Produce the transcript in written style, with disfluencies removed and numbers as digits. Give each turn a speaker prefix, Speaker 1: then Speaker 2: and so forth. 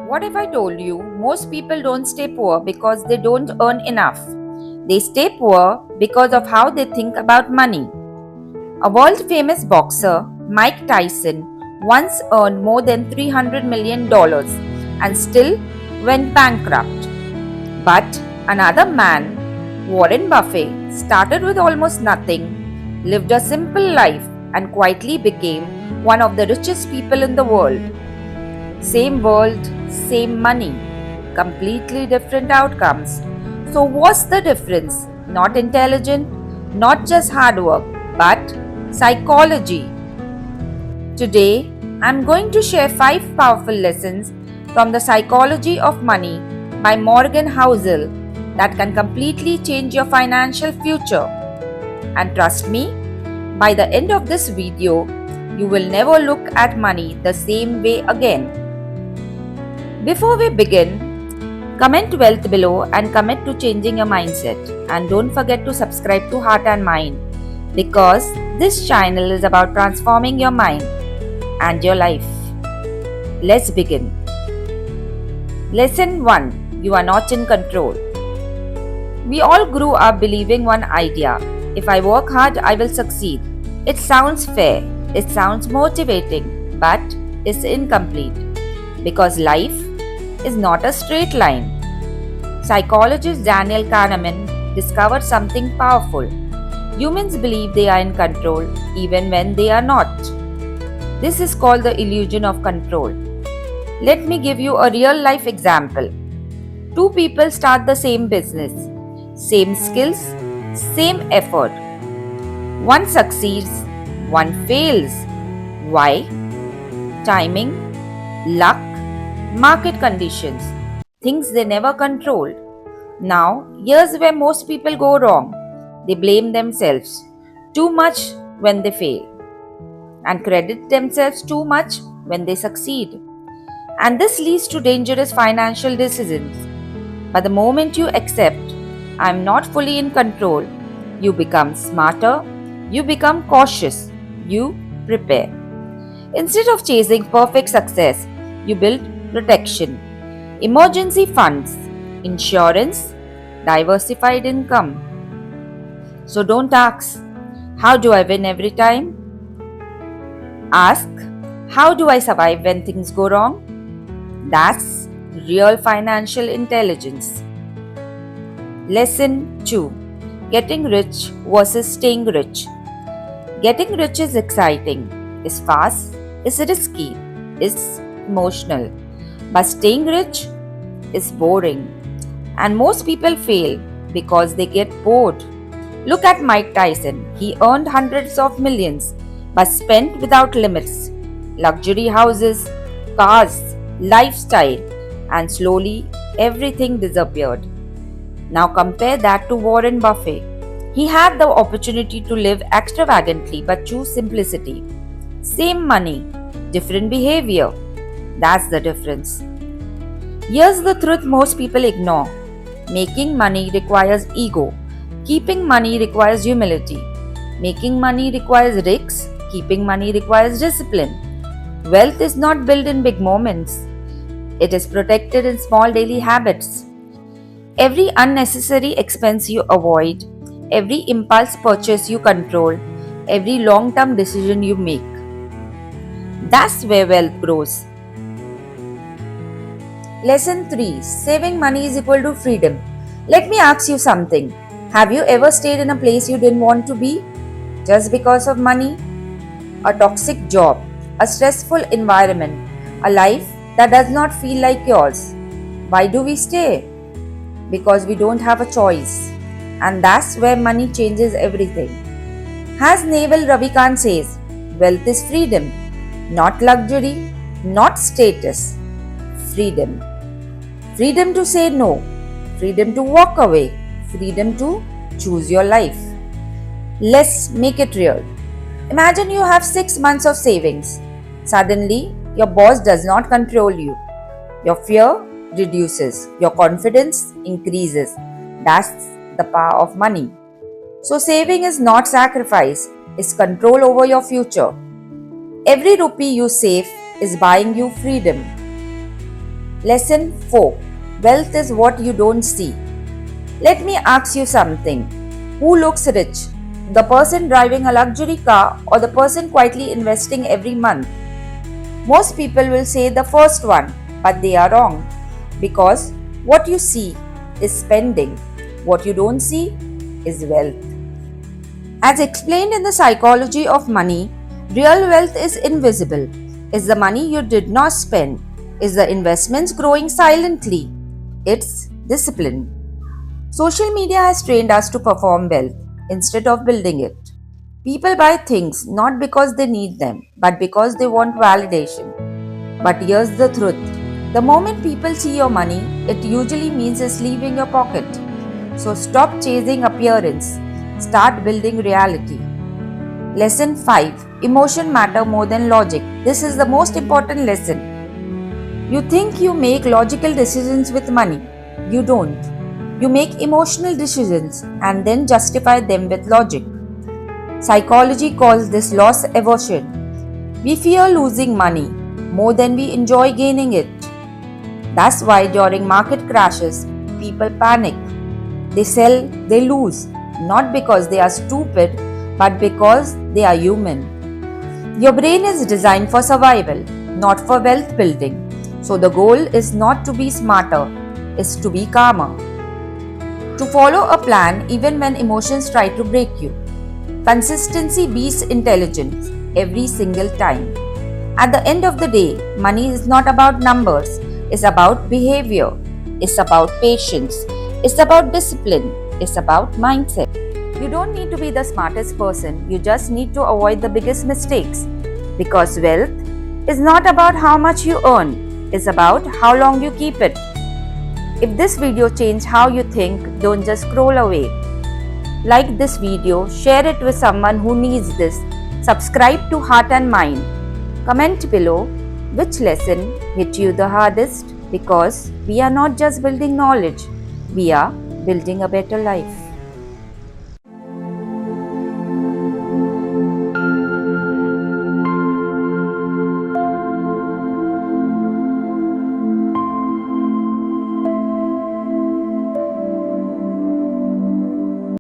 Speaker 1: What if I told you most people don't stay poor because they don't earn enough? They stay poor because of how they think about money. A world famous boxer, Mike Tyson, once earned more than $300 million and still went bankrupt. But another man, Warren Buffett, started with almost nothing, lived a simple life, and quietly became one of the richest people in the world. Same world, same money, completely different outcomes. So, what's the difference? Not intelligent, not just hard work, but psychology. Today, I'm going to share 5 powerful lessons from the psychology of money by Morgan Housel that can completely change your financial future. And trust me, by the end of this video, you will never look at money the same way again. Before we begin, comment wealth below and commit to changing your mindset. And don't forget to subscribe to Heart and Mind because this channel is about transforming your mind and your life. Let's begin. Lesson 1. You are not in control. We all grew up believing one idea: if I work hard, I will succeed. It sounds fair, it sounds motivating, but it's incomplete because life is not a straight line. Psychologist Daniel Kahneman discovered something powerful. Humans believe they are in control even when they are not. This is called the illusion of control. Let me give you a real life example. Two people start the same business, same skills, same effort. One succeeds, one fails. Why? Timing, luck, market conditions, things they never controlled. Now, here's where most people go wrong. They blame themselves too much when they fail and credit themselves too much when they succeed. And this leads to dangerous financial decisions. But the moment you accept, I'm not fully in control, you become smarter, you become cautious, you prepare. Instead of chasing perfect success, you build protection, emergency funds, insurance, diversified income. So don't ask, how do I win every time? Ask, how do I survive when things go wrong? That's real financial intelligence. Lesson 2. Getting rich versus staying rich. Getting rich is exciting, is fast, is risky, is emotional. But staying rich is boring. And most people fail because they get bored. Look at Mike Tyson. He earned hundreds of millions but spent without limits. Luxury houses, cars, lifestyle, and slowly everything disappeared. Now compare that to Warren Buffett. He had the opportunity to live extravagantly but choose simplicity. Same money, different behavior. That's the difference. Here's the truth most people ignore. Making money requires ego. Keeping money requires humility. Making money requires risks. Keeping money requires discipline. Wealth is not built in big moments. It is protected in small daily habits. Every unnecessary expense you avoid, every impulse purchase you control, every long-term decision you make. That's where wealth grows. Lesson 3. Saving money is equal to freedom. Let me ask you something. Have you ever stayed in a place you didn't want to be just because of money? A toxic job, a stressful environment, a life that does not feel like yours. Why do we stay? Because we don't have a choice. And that's where money changes everything. As Naval Ravikant says, wealth is freedom, not luxury, not status. Freedom. Freedom to say no, freedom to walk away, freedom to choose your life. Let's make it real. Imagine you have 6 months of savings. Suddenly, your boss does not control you. Your fear reduces, your confidence increases. That's the power of money. So, saving is not sacrifice, it's control over your future. Every rupee you save is buying you freedom. Lesson 4. Wealth is what you don't see. Let me ask you something. Who looks rich? The person driving a luxury car or the person quietly investing every month? Most people will say the first one, but they are wrong. Because what you see is spending, what you don't see is wealth. As explained in the psychology of money, real wealth is invisible. It's the money you did not spend. It's the investments growing silently. It's discipline. Social media has trained us to perform wealth instead of building it. People buy things not because they need them, but because they want validation. But here's the truth. The moment people see your money, it usually means it's leaving your pocket. So stop chasing appearance. Start building reality. Lesson 5. Emotion matter more than logic. This is the most important lesson. You think you make logical decisions with money. You don't. You make emotional decisions and then justify them with logic. Psychology calls this loss aversion. We fear losing money more than we enjoy gaining it. That's why during market crashes, people panic. They sell, they lose, not because they are stupid, but because they are human. Your brain is designed for survival, not for wealth building. So the goal is not to be smarter, it's to be calmer. To follow a plan even when emotions try to break you. Consistency beats intelligence every single time. At the end of the day, money is not about numbers, it's about behavior, it's about patience, it's about discipline, it's about mindset. You don't need to be the smartest person, you just need to avoid the biggest mistakes. Because wealth is not about how much you earn, it's about how long you keep it. If this video changed how you think, don't just scroll away. Like this video, share it with someone who needs this. Subscribe to Heart and Mind. Comment below which lesson hit you the hardest, because we are not just building knowledge, we are building a better life.